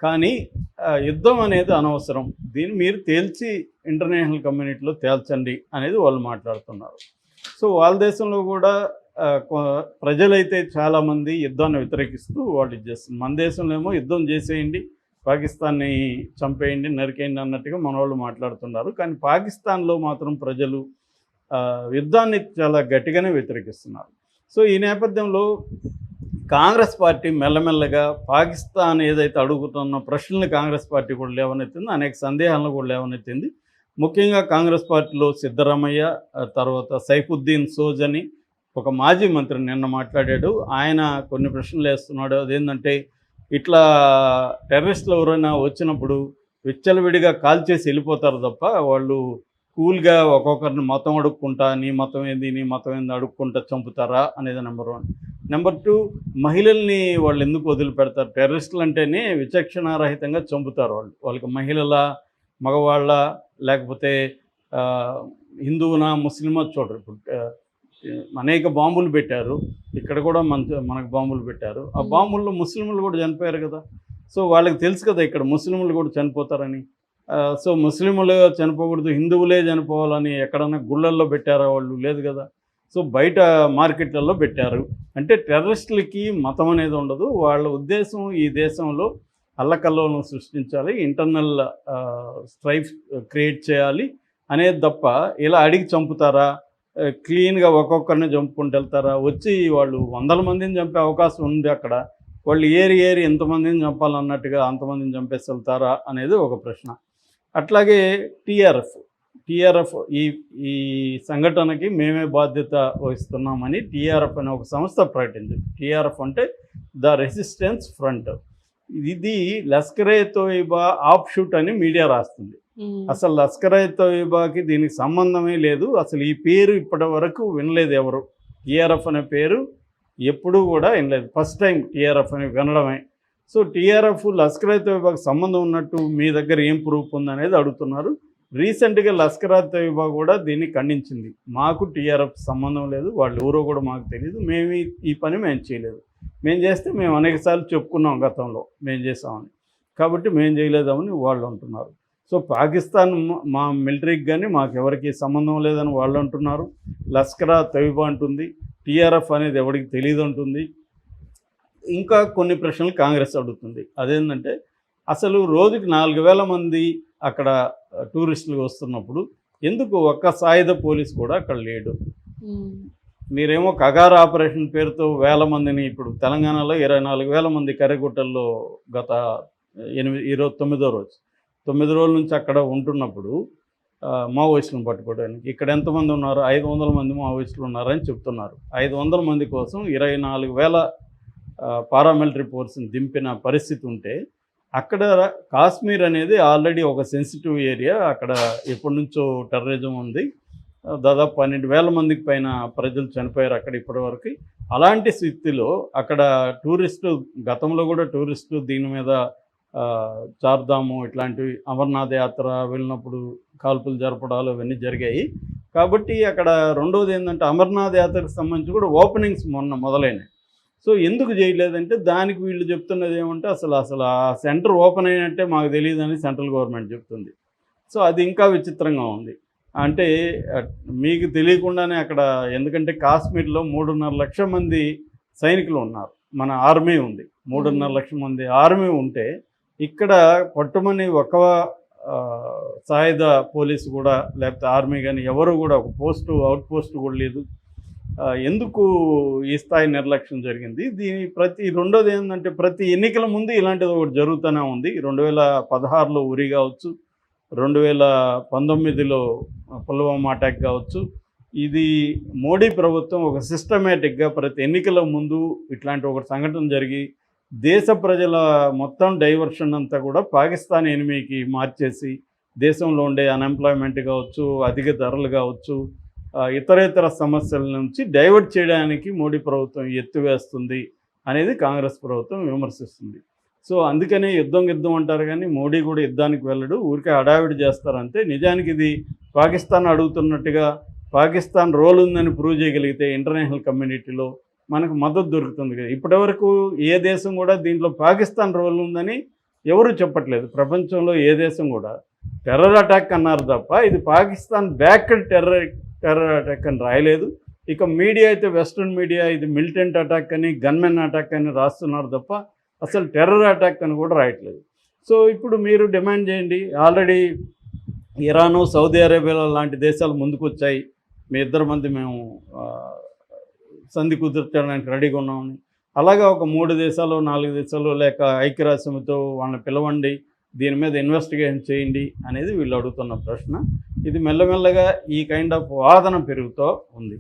కానీ యుద్ధం అనేది అనవసరం. దీన్ని మీరు తేల్చి ఇంటర్నేషనల్ కమ్యూనిటీలో తేల్చండి అనేది వాళ్ళు మాట్లాడుతున్నారు. సో వాళ్ళ దేశంలో కూడా ప్రజలైతే చాలామంది యుద్ధాన్ని వ్యతిరేకిస్తూ వాళ్ళు ఇది చేస్తున్నారు. మన దేశంలో ఏమో యుద్ధం చేసేయండి, పాకిస్తాన్ని చంపేయండి, నరికేయండి అన్నట్టుగా మన వాళ్ళు మాట్లాడుతున్నారు. కానీ పాకిస్తాన్లో మాత్రం ప్రజలు యుద్ధాన్ని చాలా గట్టిగానే వ్యతిరేకిస్తున్నారు. సో ఈ నేపథ్యంలో కాంగ్రెస్ పార్టీ మెల్లమెల్లగా పాకిస్తాన్ ఏదైతే అడుగుతున్న ప్రశ్నలు కాంగ్రెస్ పార్టీ కూడా లేవనెత్తింది, అనేక సందేహాలను కూడా లేవనెత్తింది. ముఖ్యంగా కాంగ్రెస్ పార్టీలో సిద్ధరామయ్య, తర్వాత సైఫుద్దీన్ సోజని ఒక మాజీ మంత్రి నిన్న మాట్లాడాడు. ఆయన కొన్ని ప్రశ్నలు వేస్తున్నాడు. అదేంటంటే ఇట్లా టెర్రరిస్టులు ఎవరైనా వచ్చినప్పుడు విచ్చలవిడిగా కాల్చేసి వెళ్ళిపోతారు తప్ప వాళ్ళు కూల్గా ఒక్కొక్కరిని మతం అడుక్కుంటా, నీ మతం ఏంది నీ మతం ఏంది అడుక్కుంటా చంపుతారా అనేది నెంబర్ 1. నెంబర్ 2, మహిళల్ని వాళ్ళు ఎందుకు వదిలిపెడతారు? టెర్రరిస్టులు అంటేనే విచక్షణారహితంగా చంపుతారు. వాళ్ళకి మహిళల, మగవాళ్ళ, లేకపోతే హిందువునా ముస్లిమా చూడరు. ఇప్పుడు అనేక బాంబులు పెట్టారు, ఇక్కడ కూడా మనకు బాంబులు పెట్టారు. ఆ బాంబుల్లో ముస్లింలు కూడా చనిపోయారు కదా. సో వాళ్ళకి తెలుసు కదా ఇక్కడ ముస్లింలు కూడా చనిపోతారని. సో ముస్లింలు చనిపోకూడదు, హిందువులే చనిపోవాలని ఎక్కడన్నా గుళ్ళల్లో పెట్టారా? వాళ్ళు లేదు కదా. సో బయట మార్కెట్లలో పెట్టారు. అంటే టెర్రరిస్టులకి మతం అనేది ఉండదు. వాళ్ళ ఉద్దేశం ఈ దేశంలో అల్లకల్లోలను సృష్టించాలి, ఇంటర్నల్ స్ట్రైఫ్ క్రియేట్ చేయాలి అనేది తప్ప ఇలా అడిగి చంపుతారా, క్లీన్గా ఒక్కొక్కరిని చంపుకుంటూ వెళ్తారా? వచ్చి వాళ్ళు 100 మందిని చంపే అవకాశం ఉంది అక్కడ. వాళ్ళు ఏరి ఎంతమందిని చంపాలన్నట్టుగా అంతమందిని చంపేసి వెళ్తారా అనేది ఒక ప్రశ్న. అట్లాగే టీఆర్ఎఫ్ ఈ సంఘటనకి మేమే బాధ్యత వహిస్తున్నామని టీఆర్ఎఫ్ అనే ఒక సంస్థ ప్రకటించింది. టీఆర్ఎఫ్ అంటే ద రెసిస్టెన్స్ ఫ్రంట్. ఇది లష్కరే తోయిబా ఆఫ్ షూట్ అని మీడియా రాస్తుంది. అసలు లష్కరే తోయిబాకి దీనికి సంబంధమే లేదు. అసలు ఈ పేరు ఇప్పటి వరకు వినలేదు ఎవరు. టీఆర్ఎఫ్ అనే పేరు ఎప్పుడూ కూడా వినలేదు. ఫస్ట్ టైం టీఆర్ఎఫ్ అని వినడమే. సో టీఆర్ఎఫ్ లష్కరే తోయిబాకి సంబంధం ఉన్నట్టు మీ దగ్గర ఏం ప్రూఫ్ ఉందనేది అడుగుతున్నారు. రీసెంట్గా లష్కరే తోయిబా కూడా దీన్ని ఖండించింది. మాకు టీఆర్ఎఫ్ సంబంధం లేదు, వాళ్ళు ఎవరో కూడా మాకు తెలియదు, మేము ఈ పని మేము చేయలేదు. మేము చేస్తే మేము అనేకసార్లు చెప్పుకున్నాం గతంలో మేము చేసామని, కాబట్టి మేము చేయలేదామని వాళ్ళు అంటున్నారు. సో పాకిస్తాన్ మా మిలిటరీకి కానీ మాకెవరికి సంబంధం లేదని వాళ్ళు అంటున్నారు. లష్కరే తోయిబా అంటుంది, టీఆర్ఎఫ్ అనేది ఎవరికి తెలియదు అంటుంది. ఇంకా కొన్ని ప్రశ్నలు కాంగ్రెస్ అడుగుతుంది. అదేంటంటే అసలు రోజుకి 4,000 మంది అక్కడ టూరిస్టులు వస్తున్నప్పుడు ఎందుకు ఒక్క సాయుధ పోలీస్ కూడా అక్కడ లేడు? మీరేమో కగార్ ఆపరేషన్ పేరుతో 1,000 మందిని, ఇప్పుడు తెలంగాణలో 24,000 మంది కర్రెగుట్టల్లో గత 9వ రోజు 9 రోజుల నుంచి అక్కడ ఉంటున్నప్పుడు మావోయిస్టులను పట్టుకోవడానికి ఇక్కడ ఎంతమంది ఉన్నారు? 500 మంది మావోయిస్టులు ఉన్నారని చెప్తున్నారు. 500 మంది కోసం 24,000 పారామిలిటరీ ఫోర్స్ని దింపిన పరిస్థితి ఉంటే, అక్కడ కాశ్మీర్ అనేది ఆల్రెడీ ఒక సెన్సిటివ్ ఏరియా. అక్కడ ఎప్పటి నుంచో టెర్రరిజం ఉంది. దాదాపు 12,000 మందికి పైన ప్రజలు చనిపోయారు అక్కడ ఇప్పటివరకు. అలాంటి స్థితిలో అక్కడ గతంలో కూడా టూరిస్టు దీని మీద చార్ధాము ఇట్లాంటివి అమర్నాథ్ యాత్ర వెళ్ళినప్పుడు కాల్పులు జరపడాలు అవన్నీ జరిగాయి. కాబట్టి అక్కడ రెండోది ఏంటంటే అమర్నాథ్ యాత్రకు సంబంధించి కూడా ఓపెనింగ్స్ మొదలైనాయి. సో ఎందుకు చేయలేదంటే దానికి వీళ్ళు చెప్తున్నది ఏమంటే అసలు ఆ సెంటర్ ఓపెన్ అయినట్టే మాకు తెలియదని సెంట్రల్ గవర్నమెంట్ చెప్తుంది. సో అది ఇంకా విచిత్రంగా ఉంది. అంటే మీకు తెలియకుండానే అక్కడ, ఎందుకంటే కాశ్మీర్లో 3.5 లక్షల మంది సైనికులు ఉన్నారు, మన ఆర్మీ ఉంది. 3.5 లక్షల మంది ఆర్మీ ఉంటే ఇక్కడ పట్టుమని ఒక సాయుధ పోలీసు కూడా లేకపోతే ఆర్మీ కానీ ఎవరు కూడా ఒక అవుట్ పోస్ట్ కూడా లేదు. ఎందుకు ఈ స్థాయి నిర్లక్ష్యం జరిగింది? రెండోది ఏంటంటే ప్రతి ఎన్నికల ముందు ఇలాంటిది ఒకటి జరుగుతూనే ఉంది. 2016లో ఉరి కావచ్చు, 2019లో పుల్వామా అటాక్ కావచ్చు. ఇది మోడీ ప్రభుత్వం ఒక సిస్టమేటిక్గా ప్రతి ఎన్నికల ముందు ఇట్లాంటి ఒక సంఘటన జరిగి దేశ ప్రజల మొత్తం డైవర్షన్ అంతా కూడా పాకిస్తాన్ ఎనిమికి మార్చేసి దేశంలో ఉండే అన్ఎంప్లాయ్మెంట్ కావచ్చు, అధిక ధరలు కావచ్చు, ఇతరేతర సమస్యల నుంచి డైవర్ట్ చేయడానికి మోడీ ప్రభుత్వం ఎత్తువేస్తుంది అనేది కాంగ్రెస్ ప్రభుత్వం విమర్శిస్తుంది. సో అందుకనే యుద్ధం అంటారు కానీ మోడీ కూడా యుద్ధానికి వెళ్ళడు, ఊరికే హడావిడి చేస్తారంతే. నిజానికి ఇది పాకిస్తాన్ అడుగుతున్నట్టుగా పాకిస్తాన్ రోల్ ఉందని ప్రూవ్ చేయగలిగితే ఇంటర్నేషనల్ కమ్యూనిటీలో మనకు మద్దతు దొరుకుతుంది కదా. ఇప్పటివరకు ఏ దేశం కూడా దీంట్లో పాకిస్తాన్ రోల్ ఉందని ఎవరు చెప్పట్లేదు. ప్రపంచంలో ఏ దేశం కూడా టెర్రర్ అటాక్ అన్నారు తప్ప ఇది పాకిస్తాన్ బ్యాక్డ్ టెర్రర్ అటాక్ అని రాయలేదు. ఇక మీడియా అయితే వెస్ట్రన్ మీడియా ఇది మిలిటెంట్ అటాక్ అని గన్మెన్ అటాక్ అని రాస్తున్నారు తప్ప అసలు టెర్రర్ అటాక్ అని కూడా రాయట్లేదు. సో ఇప్పుడు మీరు డిమాండ్ చేయండి. ఆల్రెడీ ఇరాను, సౌదీ అరేబియా లాంటి దేశాలు ముందుకు వచ్చాయి. మీ ఇద్దరు మంది మేము సంధి కుదుర్చడానికి రెడీగా ఉన్నామని. అలాగా ఒక 3 దేశాలు 4 దేశాలు లేక ఐక్యరాజ్యసమితితో వాళ్ళని పిలవండి, దీని మీద ఇన్వెస్టిగేషన్ చేయండి అనేది వీళ్ళు అడుగుతున్న ప్రశ్న. ఇది మెల్లమెల్లగా ఈ కైండ్ ఆఫ్ వాదన పెరుగుతూ ఉంది.